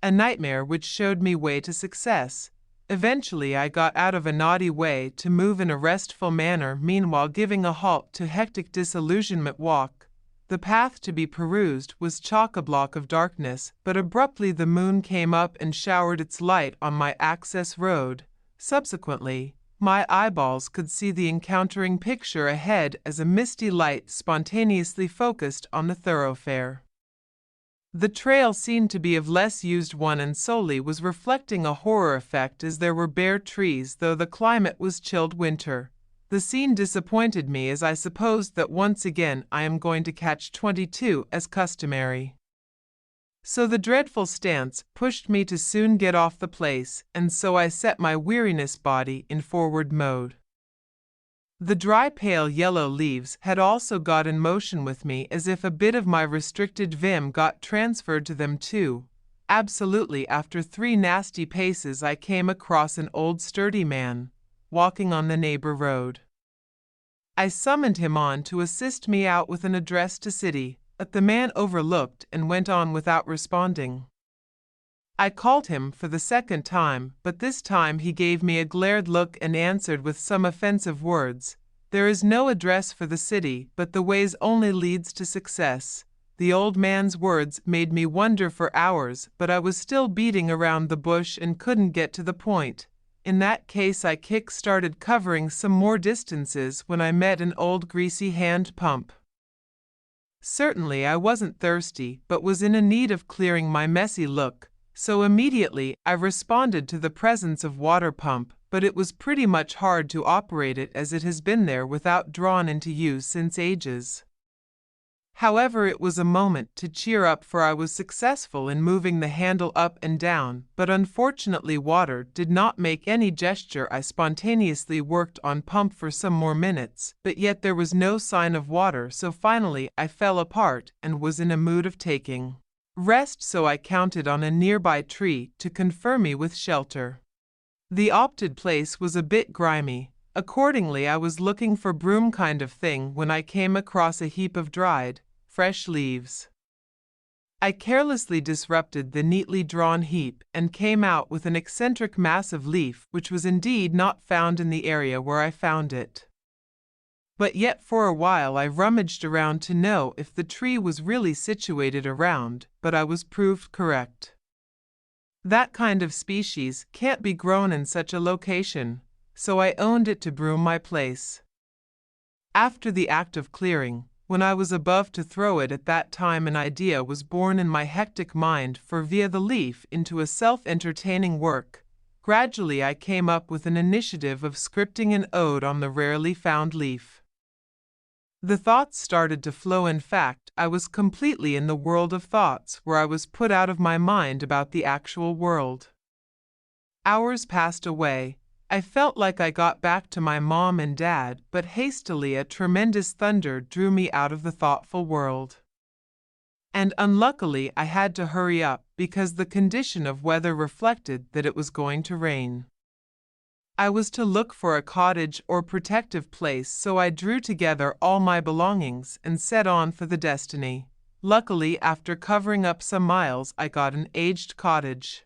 a nightmare which showed me way to success. Eventually I got out of a naughty way to move in a restful manner, meanwhile giving a halt to hectic disillusionment walk. The path to be perused was chock-a-block of darkness, but abruptly the moon came up and showered its light on my access road. Subsequently, my eyeballs could see the encountering picture ahead as a misty light spontaneously focused on the thoroughfare. The trail seemed to be of less used one and solely was reflecting a horror effect as there were bare trees though the climate was chilled winter. The scene disappointed me as I supposed that once again I am going to catch 22 as customary. So the dreadful stance pushed me to soon get off the place, and so I set my weariness body in forward mode. The dry pale yellow leaves had also got in motion with me as if a bit of my restricted vim got transferred to them too. Absolutely, after 3 nasty paces I came across an old sturdy man, walking on the neighbor road. I summoned him on to assist me out with an address to city, but the man overlooked and went on without responding. I called him for the second time, but this time he gave me a glared look and answered with some offensive words. There is no address for the city, but the ways only leads to success. The old man's words made me wonder for hours, but I was still beating around the bush and couldn't get to the point. In that case I kick-started covering some more distances when I met an old greasy hand pump. Certainly I wasn't thirsty, but was in a need of clearing my messy look, so immediately I responded to the presence of water pump, but it was pretty much hard to operate it as it has been there without drawn into use since ages. However, it was a moment to cheer up, for I was successful in moving the handle up and down, but unfortunately water did not make any gesture. I spontaneously worked on pump for some more minutes, but yet there was no sign of water, so finally I fell apart and was in a mood of taking rest, so I counted on a nearby tree to confer me with shelter. The opted place was a bit grimy. Accordingly, I was looking for broom kind of thing when I came across a heap of dried, fresh leaves. I carelessly disrupted the neatly drawn heap and came out with an eccentric mass of leaf which was indeed not found in the area where I found it. But yet for a while I rummaged around to know if the tree was really situated around, but I was proved correct. That kind of species can't be grown in such a location, so I owned it to broom my place. After the act of clearing, when I was above to throw it, at that time an idea was born in my hectic mind for via the leaf into a self-entertaining work. Gradually I came up with an initiative of scripting an ode on the rarely found leaf. The thoughts started to flow. In fact, I was completely in the world of thoughts where I was put out of my mind about the actual world. Hours passed away. I felt like I got back to my mom and dad, but hastily a tremendous thunder drew me out of the thoughtful world. And unluckily I had to hurry up because the condition of weather reflected that it was going to rain. I was to look for a cottage or protective place, so I drew together all my belongings and set on for the destiny. Luckily, after covering up some miles, I got an aged cottage.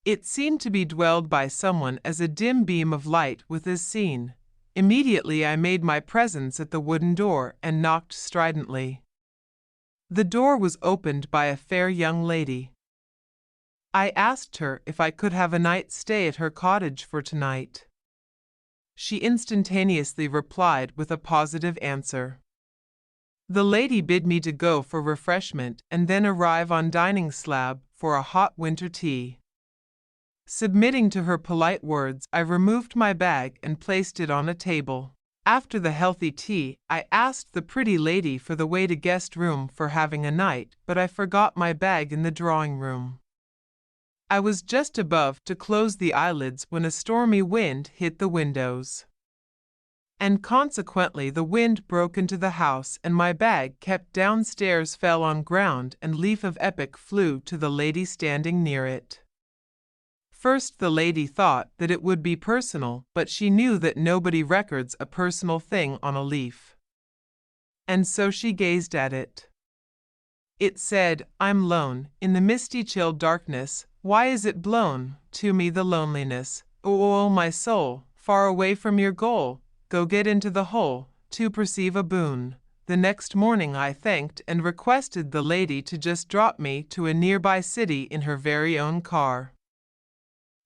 It seemed to be dwelled by someone, as a dim beam of light was seen. Immediately I made my presence at the wooden door and knocked stridently. The door was opened by a fair young lady. I asked her if I could have a night's stay at her cottage for tonight. She instantaneously replied with a positive answer. The lady bid me to go for refreshment and then arrive on dining slab for a hot winter tea. Submitting to her polite words, I removed my bag and placed it on a table. After the healthy tea, I asked the pretty lady for the way to guest room for having a night, but I forgot my bag in the drawing room. I was just above to close the eyelids when a stormy wind hit the windows. And consequently the wind broke into the house, and my bag kept downstairs fell on ground, and leaf of epic flew to the lady standing near it. First the lady thought that it would be personal, but she knew that nobody records a personal thing on a leaf. And so she gazed at it. It said, I'm lone, in the misty chill darkness, why is it blown to me the loneliness? Oh, my soul, far away from your goal, go get into the hole, to perceive a boon. The next morning I thanked and requested the lady to just drop me to a nearby city in her very own car.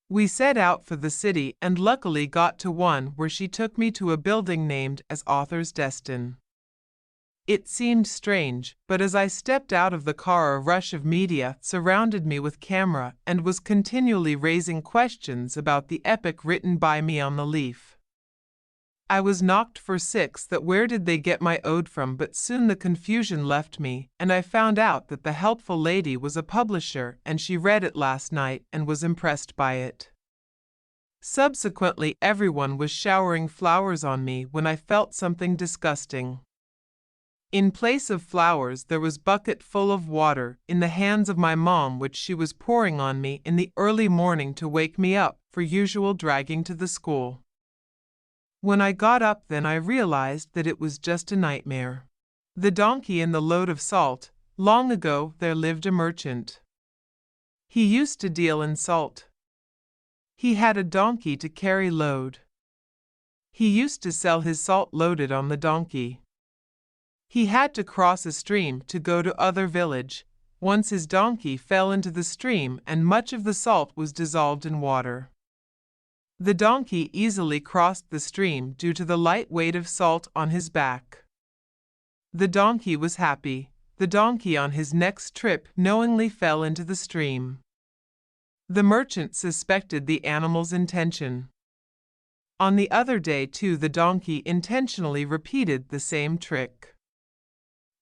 We set out for the city and luckily got to one where she took me to a building named as Author's Destin. It seemed strange, but as I stepped out of the car a rush of media surrounded me with camera and was continually raising questions about the epic written by me on the leaf. I was knocked for six that where did they get my ode from, but soon the confusion left me and I found out that the helpful lady was a publisher and she read it last night and was impressed by it. Subsequently everyone was showering flowers on me when I felt something disgusting. In place of flowers there was bucket full of water in the hands of my mom which she was pouring on me in the early morning to wake me up for usual dragging to the school. When I got up then I realized that it was just a nightmare. The donkey and the load of salt. Long ago there lived a merchant. He used to deal in salt. He had a donkey to carry load. He used to sell his salt loaded on the donkey. He had to cross a stream to go to other village. Once his donkey fell into the stream and much of the salt was dissolved in water. The donkey easily crossed the stream due to the light weight of salt on his back. The donkey was happy. The donkey on his next trip knowingly fell into the stream. The merchant suspected the animal's intention. On the other day too the donkey intentionally repeated the same trick.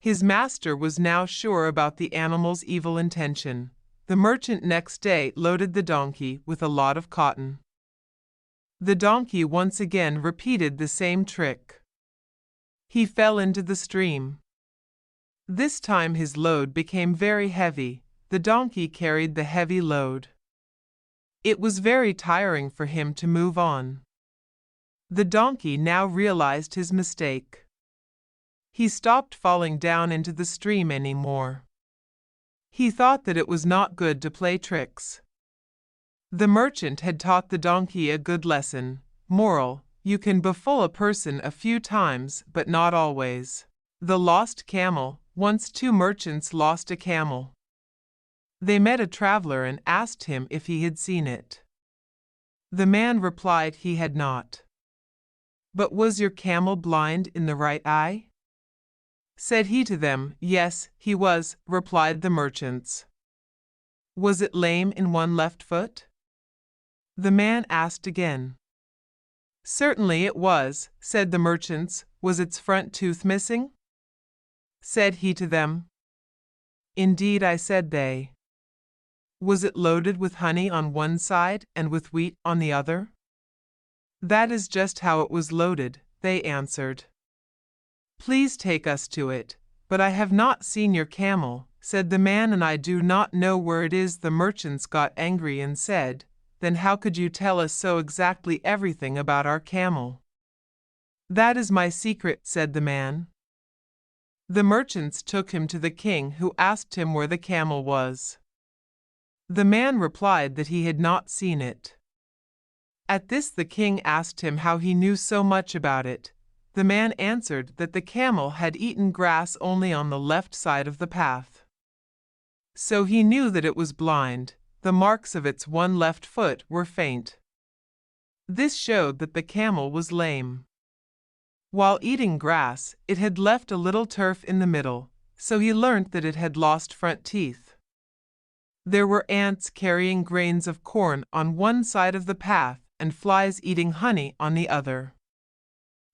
His master was now sure about the animal's evil intention. The merchant next day loaded the donkey with a lot of cotton. The donkey once again repeated the same trick. He fell into the stream. This time his load became very heavy. The donkey carried the heavy load. It was very tiring for him to move on. The donkey now realized his mistake. He stopped falling down into the stream anymore. He thought that it was not good to play tricks. The merchant had taught the donkey a good lesson. Moral: you can befool a person a few times, but not always. The lost camel. Once two merchants lost a camel. They met a traveler and asked him if he had seen it. The man replied he had not. But was your camel blind in the right eye? Said he to them. Yes, he was, replied the merchants. Was it lame in one left foot? The man asked again. Certainly it was, said the merchants. Was its front tooth missing? Said he to them. Indeed I said they. Was it loaded with honey on one side and with wheat on the other? That is just how it was loaded, they answered. Please take us to it, but I have not seen your camel, said the man, and I do not know where it is. The merchants got angry and said, then how could you tell us so exactly everything about our camel? That is my secret, said the man. The merchants took him to the king, who asked him where the camel was. The man replied that he had not seen it. At this the king asked him how he knew so much about it. The man answered that the camel had eaten grass only on the left side of the path. So he knew that it was blind. The marks of its one left foot were faint. This showed that the camel was lame. While eating grass, it had left a little turf in the middle, so he learnt that it had lost front teeth. There were ants carrying grains of corn on one side of the path and flies eating honey on the other.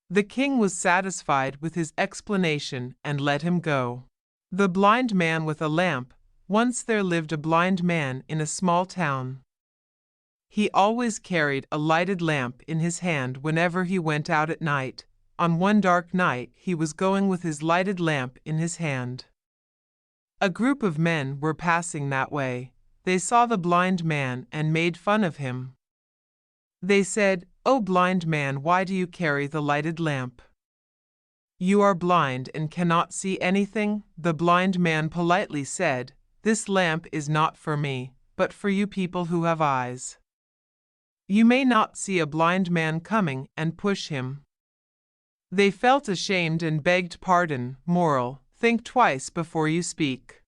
The king was satisfied with his explanation and let him go. The blind man with a lamp. Once there lived a blind man in a small town. He always carried a lighted lamp in his hand whenever he went out at night. On one dark night he was going with his lighted lamp in his hand. A group of men were passing that way. They saw the blind man and made fun of him. They said, "Oh, blind man, why do you carry the lighted lamp? You are blind and cannot see anything? The blind man politely said, This lamp is not for me, but for you people who have eyes. You may not see a blind man coming and push him. They felt ashamed and begged pardon. Moral: think twice before you speak.